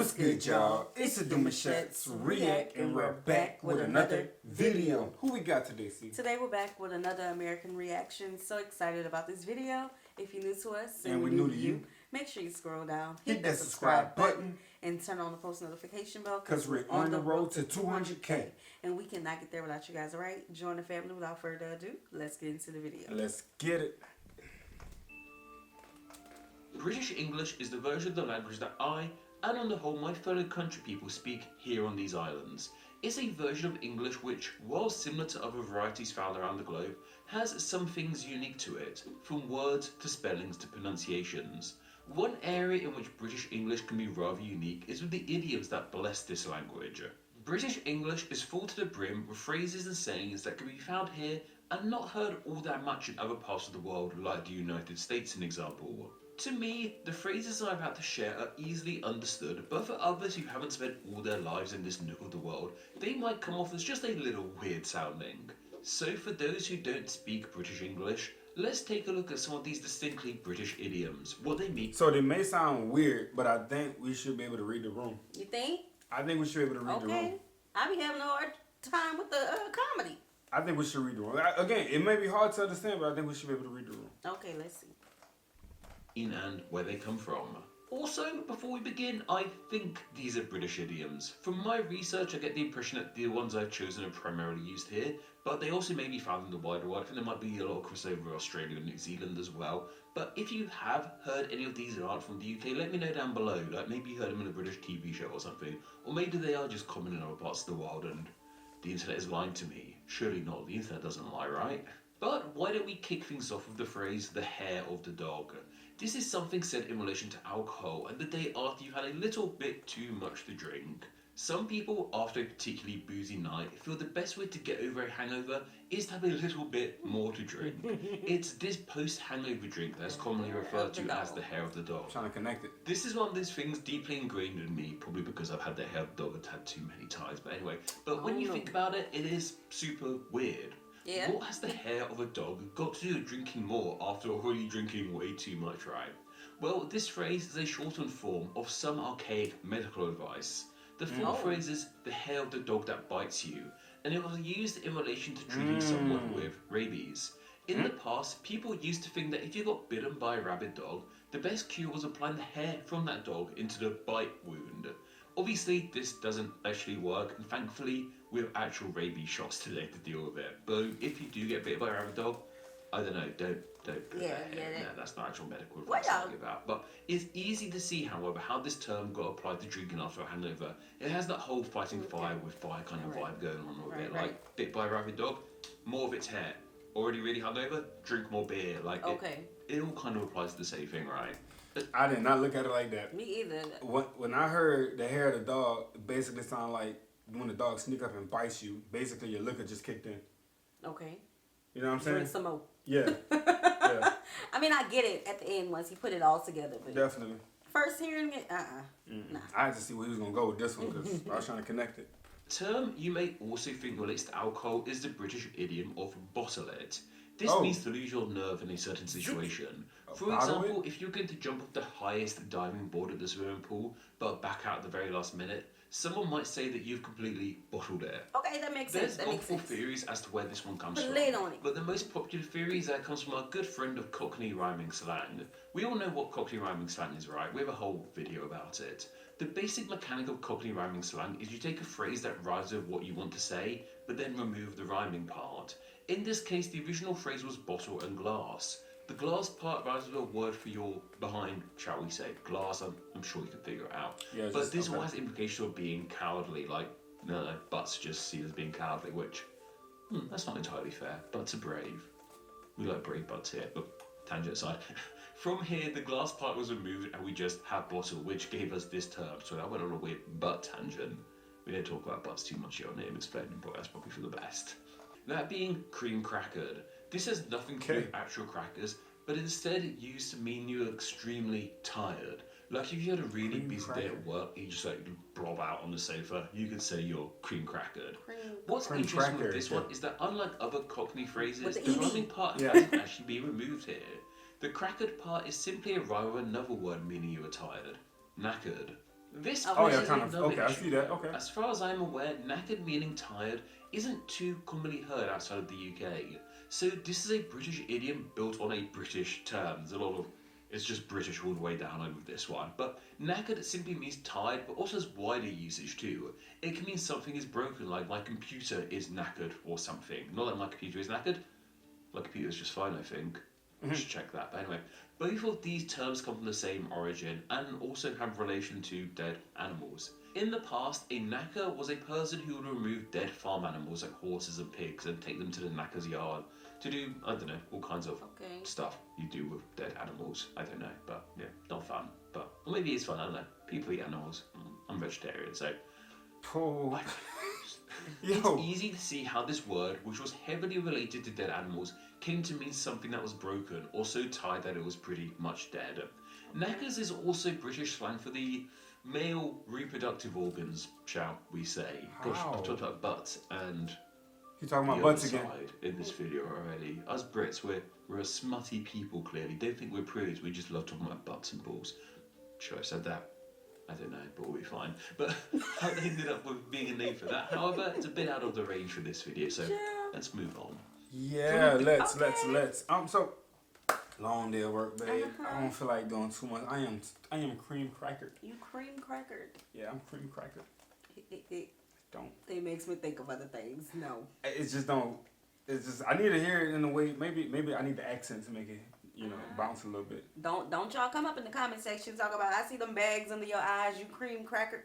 What's good, y'all? It's the Demouchet REACT, and we're back with another video. Who we got today, C? Today we're back with another American reaction. So excited about this video. If you're new to us and we're new to you, make sure you scroll down, hit that subscribe button, and turn on the post notification bell because we're on the road to 200K. And we cannot get there without you guys, alright? Join the family without further ado. Let's get into the video. Let's get it. British English is the version of the language that I, and on the whole my fellow country people, speak here on these islands. It's a version of English which, while similar to other varieties found around the globe, has some things unique to it, from words to spellings to pronunciations. One area in which British English can be rather unique is with the idioms that bless this language. British English is full to the brim with phrases and sayings that can be found here and not heard all that much in other parts of the world, like the United States, an example. To me, the phrases I'm about to share are easily understood, but for others who haven't spent all their lives in this nook of the world, they might come off as just a little weird sounding. So for those who don't speak British English, let's take a look at some of these distinctly British idioms, what they mean. So they may sound weird, but I think we should be able to read the room. You think? I think we should be able to read the room. Okay. I be having a hard time with the comedy. I think we should read the room. Again, it may be hard to understand, but I think we should be able to read the room. Okay, let's see. In and where they come from. Also, before we begin, I think these are British idioms. From my research, I get the impression that the ones I've chosen are primarily used here, but they also may be found in the wider world. I think there might be a lot of crossover with Australia and New Zealand as well. But if you have heard any of these that aren't from the UK, let me know down below. Like maybe you heard them in a British TV show or something, or maybe they are just common in other parts of the world and the internet is lying to me. Surely not, the internet doesn't lie, right? But why don't we kick things off with the phrase, the hair of the dog? This is something said in relation to alcohol and the day after you've had a little bit too much to drink. Some people, after a particularly boozy night, feel the best way to get over a hangover is to have a little bit more to drink. It's this post-hangover drink that's commonly referred to as the hair of the dog. I'm trying to connect it. This is one of those things deeply ingrained in me, probably because I've had the hair of the dog attacked too many times, but anyway. But when you think about it, it is super weird. Yeah. What has the hair of a dog got to do with drinking more after already drinking way too much, right? Well, this phrase is a shortened form of some archaic medical advice. The full phrase is the hair of the dog that bites you, and it was used in relation to treating someone with rabies. In the past, people used to think that if you got bitten by a rabid dog, the best cure was applying the hair from that dog into the bite wound. Obviously, this doesn't actually work, and thankfully, we have actual rabies shots today to deal with it. But if you do get bitten by a rabid dog, I don't know, don't put that hair in there. That's not actual medical advice to talk about. But it's easy to see, however, how this term got applied to drinking after a hangover. It has that whole fighting fire with fire kind of vibe going on with it. Like, bit by a rabid dog, more of its hair. Already really hungover, drink more beer. Like, it all kind of applies to the same thing, right? I did not look at it like that. Me either. When I heard the hair of the dog, it basically sounded like when the dog sneak up and bites you, basically your liquor just kicked in. Okay. You know what I'm saying? Drink some more. Yeah. Yeah. I mean, I get it at the end once he put it all together. But Definitely. first hearing it, nah. I had to see where he was going to go with this one because I was trying to connect it. Term you may also think relates to alcohol is the British idiom of bottle it. This means to lose your nerve in a certain situation. For example, if you're going to jump off the highest diving board at the swimming pool, but back out at the very last minute, someone might say that you've completely bottled it. Okay, that makes sense. There's multiple theories as to where this one comes from. Lay on it. But the most popular theory is that it comes from our good friend of Cockney rhyming slang. We all know what Cockney rhyming slang is, right? We have a whole video about it. The basic mechanic of Cockney rhyming slang is you take a phrase that rhymes with what you want to say, but then remove the rhyming part. In this case, the original phrase was bottle and glass. The glass part rhymes with a word for your behind, shall we say. Glass, I'm sure you can figure it out. Yeah, but this all has implications of being cowardly, like, no, butts just seen as being cowardly, which, that's not entirely fair. Butts are brave. We like brave butts here, but tangent aside. From here, the glass part was removed and we just had bottle, which gave us this term. So I went on a weird butt tangent. We don't talk about butts too much here on Name Explaining, but that's probably for the best. That being cream crackered. This has nothing to do with actual crackers, but instead it used to mean you were extremely tired. Like if you had a really busy day at work, you just like blob out on the sofa, you could say you're cream crackered. What's interesting with this one is that unlike other Cockney phrases, the rhyming part hasn't actually been removed here. The crackered part is simply a rhyme of another word meaning you were tired. Knackered. This Oh, Oh yeah, poses kind of. another Okay, I issue. see that. Okay. As far as I'm aware, knackered meaning tired isn't too commonly heard outside of the UK. So this is a British idiom built on a British term. There's a lot of it's just British all the way down over this one. But knackered simply means tired, but also has wider usage too. It can mean something is broken, like my computer is knackered or something. Not that my computer is knackered. My computer's just fine, I think. I should check that. But anyway, both of these terms come from the same origin and also have relation to dead animals. In the past, a knacker was a person who would remove dead farm animals like horses and pigs and take them to the knacker's yard to do, I don't know, all kinds of stuff you do with dead animals. I don't know, but yeah, not fun. But or maybe it's fun, I don't know. People eat animals. I'm vegetarian, so Oh. it's Yo. easy to see how this word, which was heavily related to dead animals, came to mean something that was broken or so tired that it was pretty much dead. Knackers is also British slang for the male reproductive organs, shall we say. Gosh, How? I've talked about butts and You talking the about other butts again? side in this video already. Us Brits, we're a smutty people clearly. Don't think we're prudes, we just love talking about butts and balls. Sure, I said that. I don't know, but we'll be fine. But how they ended up with being a name for that. However, it's a bit out of the range for this video, so let's move on. Yeah, let's. Okay. So long day of work, babe. I don't feel like doing too much. I am cream crackered. You cream crackered. Yeah, I'm cream crackered. Don't. It makes me think of other things. No. It's just don't. It's just I need to hear it in a way. Maybe I need the accent to make it, bounce a little bit. Don't y'all come up in the comment section talk about I see them bags under your eyes. You cream crackered.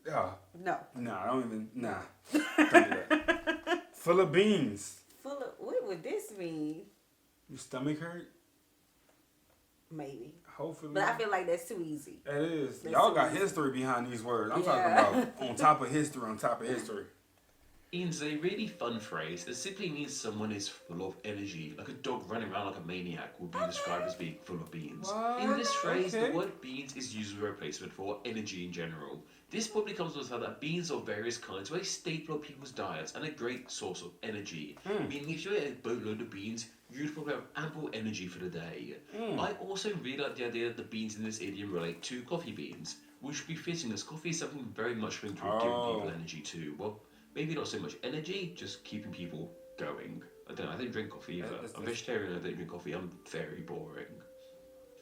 Yeah. No. Nah, I don't even. Nah. Don't do that. Full of beans. Full of what would this mean? Your stomach hurt? Maybe. Hopefully. But I feel like that's too easy. It is. That's Y'all too got easy. history behind these words. I'm Yeah. talking about on top of history, on top of history. Beans, a really fun phrase that simply means someone is full of energy, like a dog running around like a maniac would be described as being full of beans. What? In this phrase, Okay. the word beans is used as a replacement for energy in general. This probably comes from the fact that beans of various kinds are a staple of people's diets and a great source of energy. Meaning if you ate a boatload of beans, you'd probably have ample energy for the day. I also really like the idea that the beans in this idiom relate to coffee beans, which would be fitting as coffee is something very much linked with giving people energy too. Well, maybe not so much energy, just keeping people going. I don't know, I don't drink coffee either. I'm vegetarian, I don't drink coffee, I'm very boring.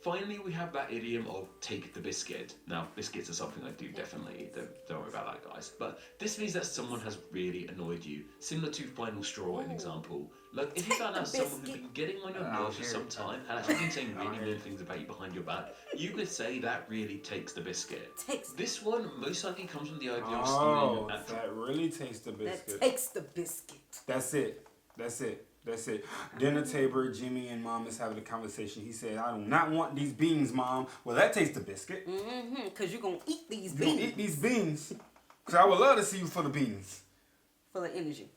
Finally, we have that idiom of take the biscuit. Now, biscuits are something I do definitely, don't worry about that guys. But this means that someone has really annoyed you, similar to final straw an example. Like if you found out someone who'd been getting on your nerves for some time, and actually been saying really mean things about you behind your back, you could say that really takes the biscuit. This one most likely comes from the idea of stealing an actual... that really takes the biscuit. That takes the biscuit. That's it. Dinner table, Jimmy and Mom is having a conversation. He said, I do not want these beans, Mom. Well, that tastes the biscuit. Mm-hmm, because you're going to eat these You beans. gonna eat these beans. Because I would love to see you full of beans. Full of energy.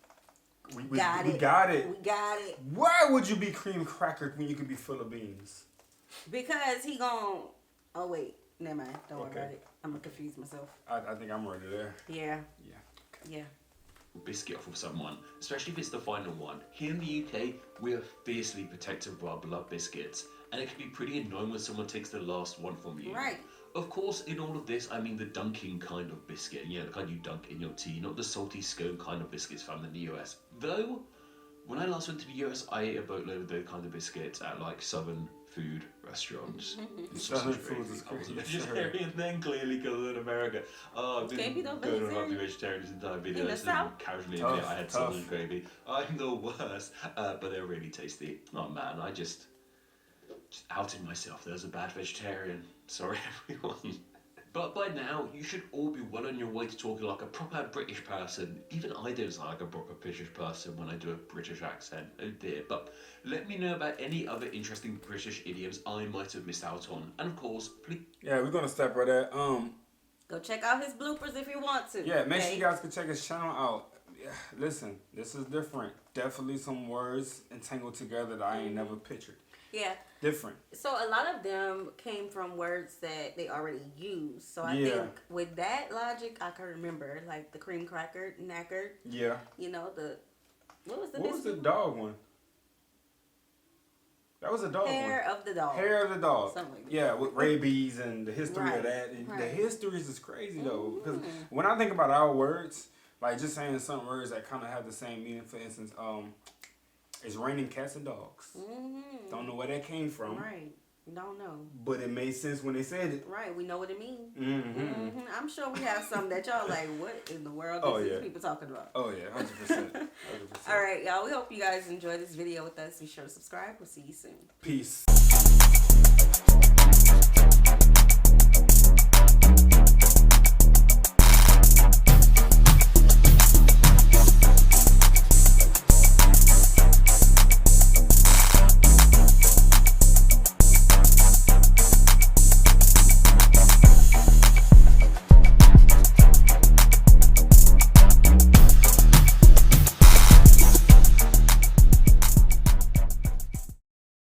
We got it. We got it. We got it. Why would you be cream crackered when you could be full of beans? Because he gon' oh wait, never mind. Don't worry Okay. about it. I'm gonna confuse myself. I think I'm ready there. Yeah. Yeah. Yeah. biscuit off of someone, especially if it's the final one. Here in the UK, we're fiercely protective of our beloved biscuits, and it can be pretty annoying when someone takes the last one from you. Right. Of course, in all of this, I mean the dunking kind of biscuit, the kind you dunk in your tea, not the salty scone kind of biscuits found in the US. Though, when I last went to the US, I ate a boatload of those kind of biscuits at like southern food restaurants. Southern food is I was a crazy. vegetarian then, clearly, because I'm in America. Oh, I've been Gravy though, going on about the vegetarian? vegetarian this entire video. In the Just South? casually Tough, admit I had tough. southern gravy. I'm the worst, but they're really tasty. Oh man, I just outed myself. There's a bad vegetarian. Sorry, everyone. But by now, you should all be well on your way to talking like a proper British person. Even I don't sound like a proper British person when I do a British accent. Oh dear. But let me know about any other interesting British idioms I might have missed out on. And of course, please... Yeah, we're gonna stop right there. Go check out his bloopers if you want to. Yeah, make sure okay? you guys can check his channel out. Yeah, listen, this is different. Definitely some words entangled together that I ain't never pictured. Yeah. Different. So a lot of them came from words that they already used. So I Yeah. think with that logic, I can remember like the cream cracker, knackered. Yeah. You know the what was the What was the biscuit? dog one? That was a dog Hair one. of the dog. Hair of the dog. Something like that. Yeah, with rabies and the history Right, of that. And right. the histories is crazy though, because Mhm. when I think about our words, like just saying some words that kind of have the same meaning. For instance, it's raining cats and dogs. Mhm. Don't know where that came from, Right. Don't know. but it made sense when they said it. Right. We know what it means. Mm-hmm. I'm sure we have some that y'all like, what in the world Oh, is yeah. these people talking about? Oh yeah, 100%. 100%. All right, y'all. We hope you guys enjoyed this video with us. Be sure to subscribe. We'll see you soon. Peace.